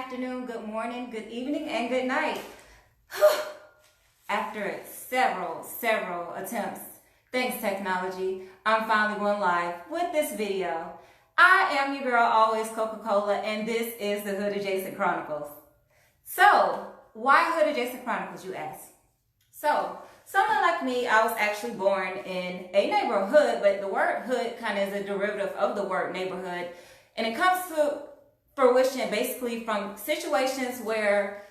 afternoon, good morning, good evening, and good night. After several attempts, thanks technology, I'm finally going live with this video. I am your girl, always Coca-Cola, and this is the HoodAdj Chronicles. So, why HoodAdj Chronicles, you ask? So, someone like me, I was actually born in a neighborhood, but the word hood kind of is a derivative of the word neighborhood, and it comes to fruition basically from situations where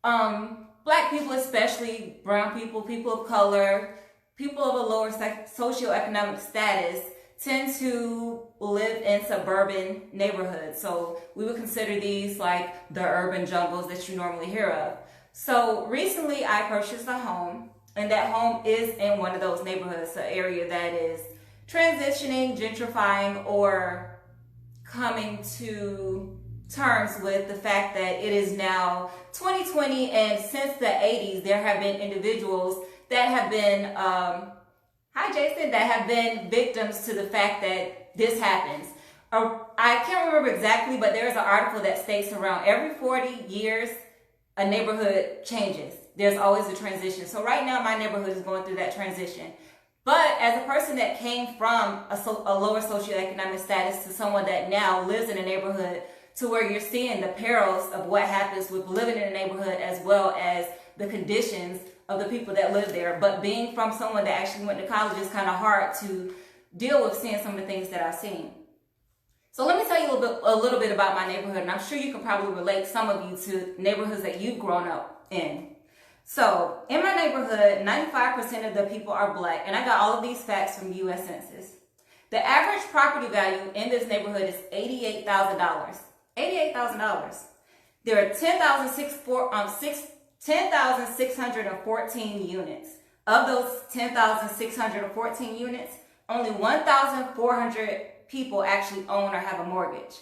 black people, especially brown people, people of color, people of a lower socioeconomic status, tend to live in suburban neighborhoods. So we would consider these like the urban jungles that you normally hear of. So recently I purchased a home, and that home is in one of those neighborhoods, an area that is transitioning, gentrifying, or coming to terms with the fact that it is now 2020, and since the 80s there have been individuals that have been that have been victims to the fact that this happens. I can't remember exactly, but there's an article that states around every 40 years a neighborhood changes. There's always a transition. So right now my neighborhood is going through that transition. But as a person that came from a lower socioeconomic status to someone that now lives in a neighborhood to where you're seeing the perils of what happens with living in a neighborhood, as well as the conditions of the people that live there. But being from someone that actually went to college is kind of hard to deal with, seeing some of the things that I've seen. So let me tell you a little bit about my neighborhood, and I'm sure you can probably relate, some of you, to neighborhoods that you've grown up in. So in my neighborhood, 95% of the people are black, and I got all of these facts from U.S. Census. The average property value in this neighborhood is $88,000. $88,000. There are 10,614 units. Of those 10,614 units, only 1,400 people actually own or have a mortgage.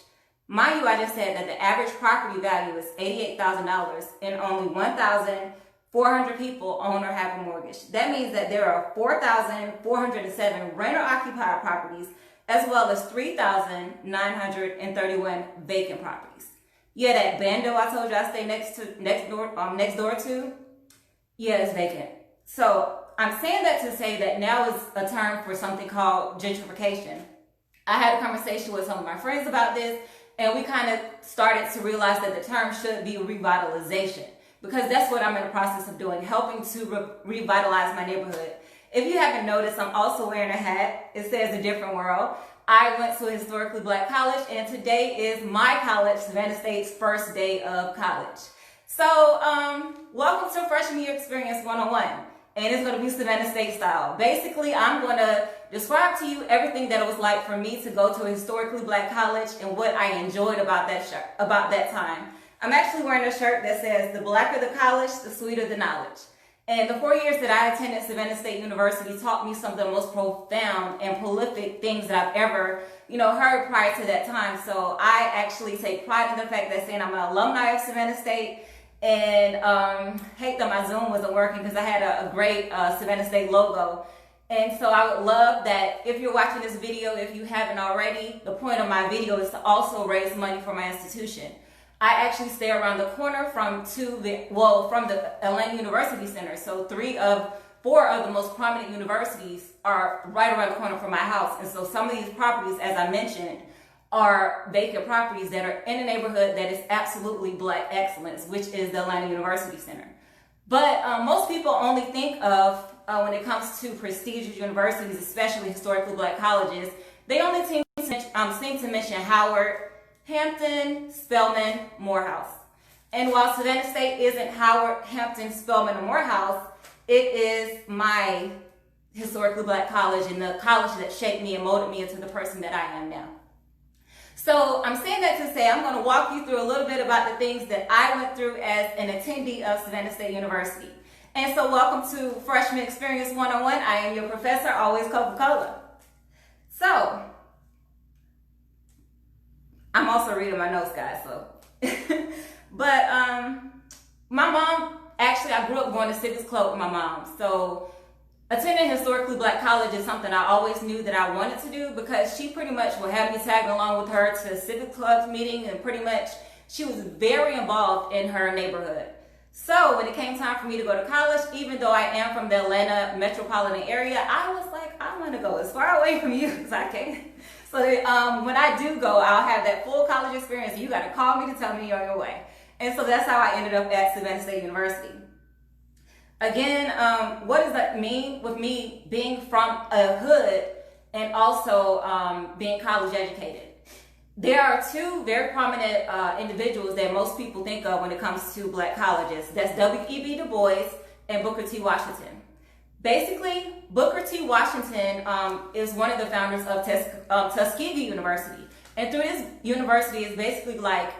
Mind you, I just said that the average property value is $88,000 and only 1,400 people own or have a mortgage. That means that there are 4,407 renter-occupied properties, as well as 3,931 vacant properties. Yeah, that bando I told you I stay next door to, yeah, it's vacant. So I'm saying that to say that now is a term for something called gentrification. I had a conversation with some of my friends about this, and we kind of started to realize that the term should be revitalization, because that's what I'm in the process of doing, helping to revitalize my neighborhood. If you haven't noticed, I'm also wearing a hat. It says A Different World. I went to a historically black college, and today is my college, Savannah State's first day of college. So, welcome to Freshman Year Experience 101, and it's going to be Savannah State style. Basically, I'm going to describe to you everything that it was like for me to go to a historically black college and what I enjoyed about that time. I'm actually wearing a shirt that says, "The blacker the college, the sweeter the knowledge." And the 4 years that I attended Savannah State University taught me some of the most profound and prolific things that I've ever, heard prior to that time. So I actually take pride in the fact that saying I'm an alumni of Savannah State, and hate that my Zoom wasn't working because I had a great Savannah State logo. And so I would love that if you're watching this video, if you haven't already, the point of my video is to also raise money for my institution. I actually stay around the corner from the Atlanta University Center. So 4 of the most prominent universities are right around the corner from my house. And so some of these properties, as I mentioned, are vacant properties that are in a neighborhood that is absolutely black excellence, which is the Atlanta University Center. But most people only think of, when it comes to prestigious universities, especially historically black colleges, they only seem to mention Howard, Hampton, Spelman, Morehouse. And while Savannah State isn't Howard, Hampton, Spelman, or Morehouse, it is my historically black college, and the college that shaped me and molded me into the person that I am now. So I'm saying that to say I'm going to walk you through a little bit about the things that I went through as an attendee of Savannah State University. And so welcome to Freshman Experience 101. I am your professor, always Coca-Cola. So I'm also reading my notes, guys, so. But my mom, actually, I grew up going to civics club with my mom. So attending historically black college is something I always knew that I wanted to do, because she pretty much would have me tagging along with her to civic club meetings and pretty much She was very involved in her neighborhood. So when it came time for me to go to college, even though I am from the Atlanta metropolitan area, I was like, I'm gonna go as far away from you as I can. So that, when I do go, I'll have that full college experience. You gotta call me to tell me you're on your way. And so that's how I ended up at Savannah State University. Again, what does that mean with me being from a hood and also being college educated? There are two very prominent individuals that most people think of when it comes to black colleges. That's W.E.B. Du Bois and Booker T. Washington. Basically, Booker T. Washington is one of the founders of Tuskegee University. And through this university, it's basically like,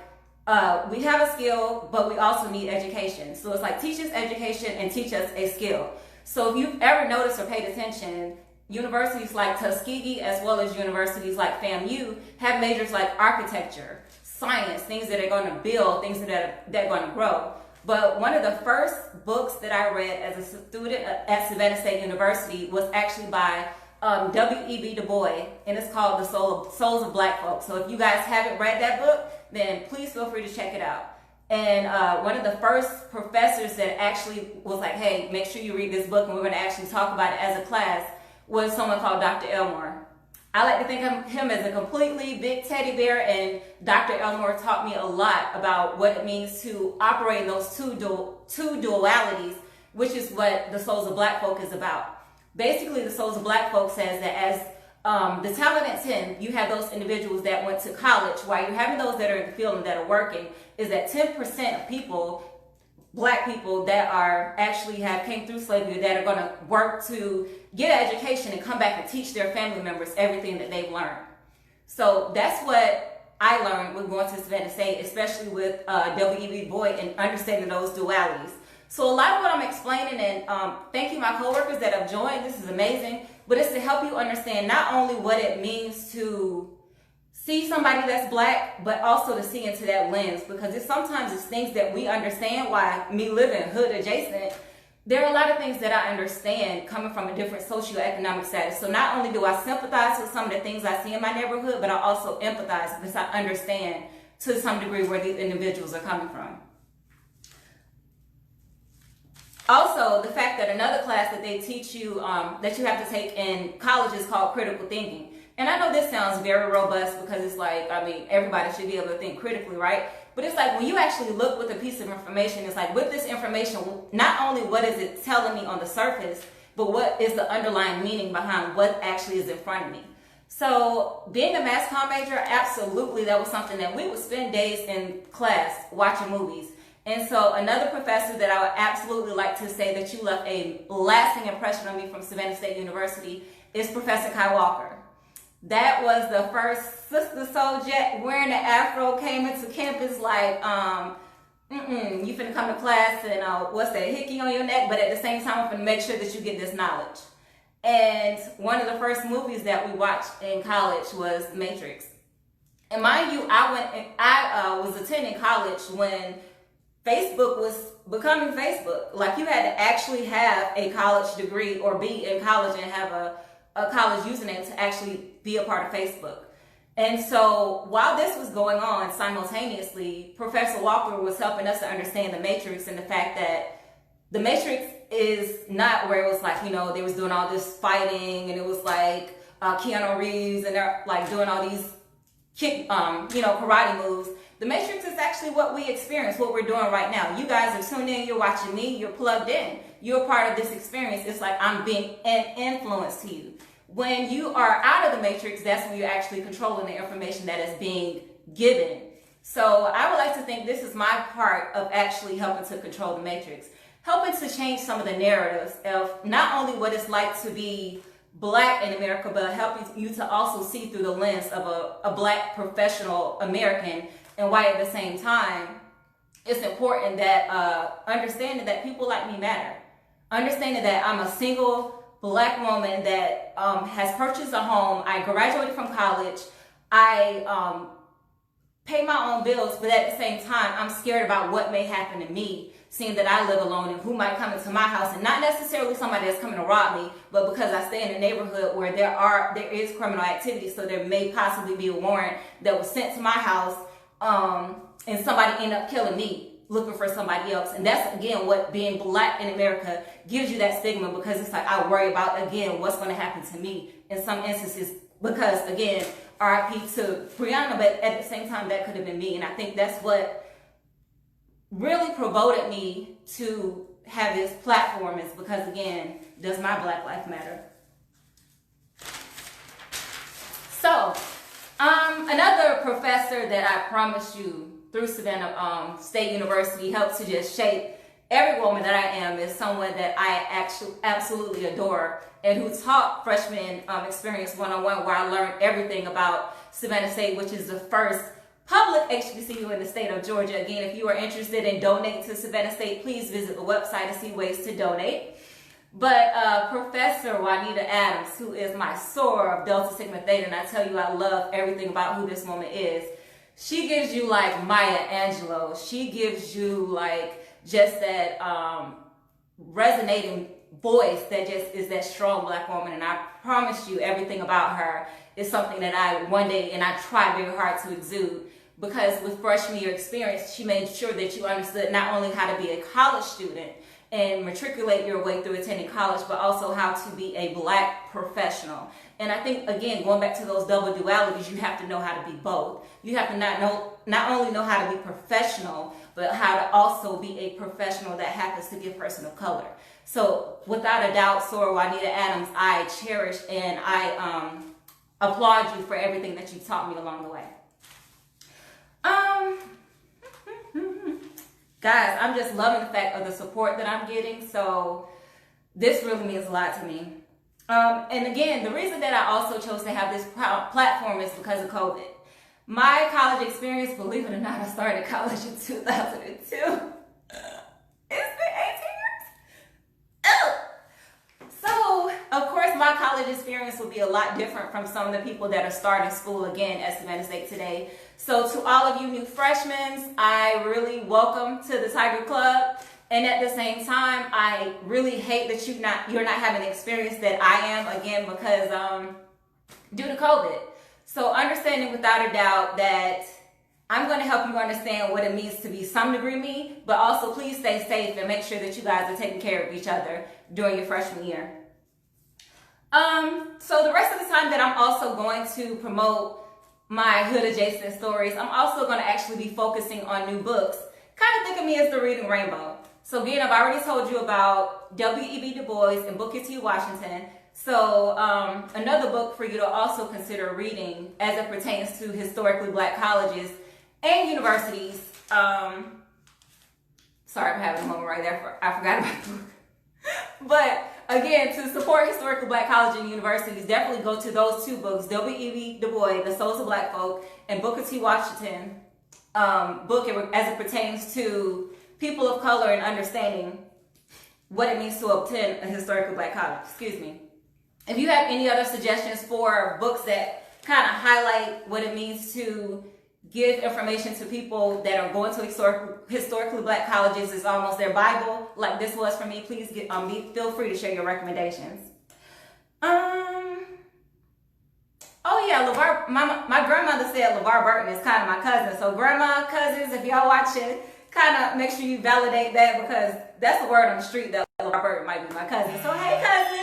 we have a skill, but we also need education. So it's like teach us education and teach us a skill. So if you've ever noticed or paid attention, universities like Tuskegee, as well as universities like FAMU, have majors like architecture, science, things that are going to build, things that are going to grow. But one of the first books that I read as a student at Savannah State University was actually by W.E.B. Du Bois, and it's called The Souls of Black Folks. So if you guys haven't read that book, then please feel free to check it out. And one of the first professors that actually was like, hey, make sure you read this book, and we're going to actually talk about it as a class, was someone called Dr. Elmore. I like to think of him as a completely big teddy bear, and Dr. Elmore taught me a lot about what it means to operate in those two dualities, which is what the Souls of Black Folk is about. Basically, the Souls of Black Folk says that as the talented 10, you have those individuals that went to college, while you're having those that are in the field and that are working, is that 10% of people, black people that are actually came through slavery, that are going to work to get an education and come back and teach their family members everything that they've learned. So that's what I learned with going to Savannah State, especially with W.E.B. Du Bois and understanding those dualities. So a lot of what I'm explaining, and thank you my coworkers that have joined, this is amazing, but it's to help you understand not only what it means to see somebody that's black, but also to see into that lens, because sometimes it's things that we understand. Why me living hood adjacent, there are a lot of things that I understand coming from a different socioeconomic status. So not only do I sympathize with some of the things I see in my neighborhood, but I also empathize because I understand to some degree where these individuals are coming from. Also, the fact that another class that they teach you, that you have to take in college, is called critical thinking. And I know this sounds very robust because it's like, I mean, everybody should be able to think critically, right? But it's like when you actually look with a piece of information, it's like with this information, not only what is it telling me on the surface, but what is the underlying meaning behind what actually is in front of me. So being a mass comm major, absolutely, that was something that we would spend days in class watching movies. And so another professor that I would absolutely like to say that you left a lasting impression on me from Savannah State University is Professor Kai Walker. That was the first Sister Soul Jet wearing the afro, came into campus like, you finna come to class and what's that, hickey on your neck, but at the same time, I'm finna make sure that you get this knowledge. And one of the first movies that we watched in college was Matrix. And mind you, I was attending college when Facebook was becoming Facebook. Like you had to actually have a college degree or be in college and have a college username to actually be a part of Facebook. And so while this was going on simultaneously, Professor Walker was helping us to understand the Matrix and the fact that the Matrix is not where it was like, you know, they was doing all this fighting and it was like Keanu Reeves and they're like doing all these karate moves. The Matrix is actually what we experience, what we're doing right now. You guys are tuned in, you're watching me, you're plugged in. You're part of this experience. It's like I'm being an influence to you. When you are out of the Matrix, that's when you're actually controlling the information that is being given. So I would like to think this is my part of actually helping to control the Matrix, helping to change some of the narratives of not only what it's like to be black in America, but helping you to also see through the lens of a black professional American, and why at the same time it's important that understanding that people like me matter. Understanding that I'm a single black woman that has purchased a home. I graduated from college. I pay my own bills, but at the same time, I'm scared about what may happen to me, seeing that I live alone and who might come into my house, and not necessarily somebody that's coming to rob me, but because I stay in a neighborhood where there is criminal activity, so there may possibly be a warrant that was sent to my house and somebody end up killing me looking for somebody else. And that's, again, what being black in America gives you that stigma, because it's like, I worry about, again, what's going to happen to me in some instances, because, again, RIP to Brianna, but at the same time, that could have been me. And I think that's what really provoked me to have this platform, is because, again, does my black life matter? So, another professor that I promise you through Savannah State University helped to just shape every woman that I am is someone that I actually absolutely adore, and who taught freshman experience 101, where I learned everything about Savannah State, which is the first public HBCU in the state of Georgia. Again, if you are interested in donating to Savannah State, please visit the website to see ways to donate. But Professor Juanita Adams, who is my soror of Delta Sigma Theta, and I tell you, I love everything about who this woman is. She gives you like Maya Angelou. She gives you like just that resonating voice that just is that strong black woman. And I promise you, everything about her is something that I one day, and I try very hard to exude, because with freshman year experience, she made sure that you understood not only how to be a college student and matriculate your way through attending college, but also how to be a black professional. And I think, again, going back to those double dualities, you have to know how to be both. You have to not only know how to be professional, but how to also be a professional that happens to be a person of color. So without a doubt, soror Juanita Adams, I cherish and I applaud you for everything that you taught me along the way. Guys, I'm just loving the fact of the support that I'm getting. So this really means a lot to me. And again, the reason that I also chose to have this platform is because of COVID. My college experience, believe it or not, I started college in 2002. It's been 18 years. Oh. So, of course, my college experience will be a lot different from some of the people that are starting school again at Savannah State today. So to all of you new freshmen, I really welcome to the Tiger Club. And at the same time, I really hate that you're not having the experience that I am, again, because due to COVID. So understanding without a doubt that I'm going to help you understand what it means to be some degree me, but also please stay safe and make sure that you guys are taking care of each other during your freshman year. So the rest of the time that I'm also going to promote my hood adjacent stories, I'm also going to actually be focusing on new books. Kind of think of me as the reading rainbow. So again, I've already told you about W.E.B. Du Bois and Booker T. Washington. So another book for you to also consider reading as it pertains to historically black colleges and universities. Sorry, I'm having a moment right there. I forgot about the book. But again, to support historically black colleges and universities, definitely go to those two books, W.E.B. Du Bois, The Souls of Black Folk, and Booker T. Washington book as it pertains to people of color and understanding what it means to attend a historically black college. Excuse me. If you have any other suggestions for books that kind of highlight what it means to give information to people that are going to historically black colleges, is almost their Bible, like this was for me, please feel free to share your recommendations. Oh yeah, LeVar, my grandmother said LeVar Burton is kind of my cousin. So grandma, cousins, if y'all watching, kind of make sure you validate that, because that's the word on the street that LeVar Burton might be my cousin. So hey, cousin.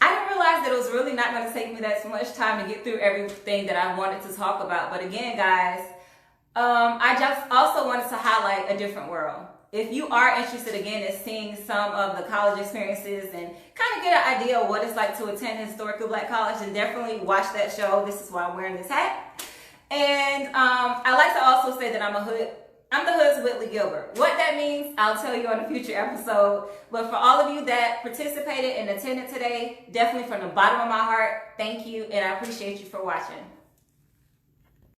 I didn't realize that it was really not going to take me that much time to get through everything that I wanted to talk about. But again, guys, I just also wanted to highlight a different world. If you are interested, again, in seeing some of the college experiences and kind of get an idea of what it's like to attend historically black college, then definitely watch that show. This is why I'm wearing this hat. And I like to also say that I'm the hood's Whitley Gilbert. What that means, I'll tell you on a future episode. But for all of you that participated and attended today, definitely from the bottom of my heart, thank you, and I appreciate you for watching.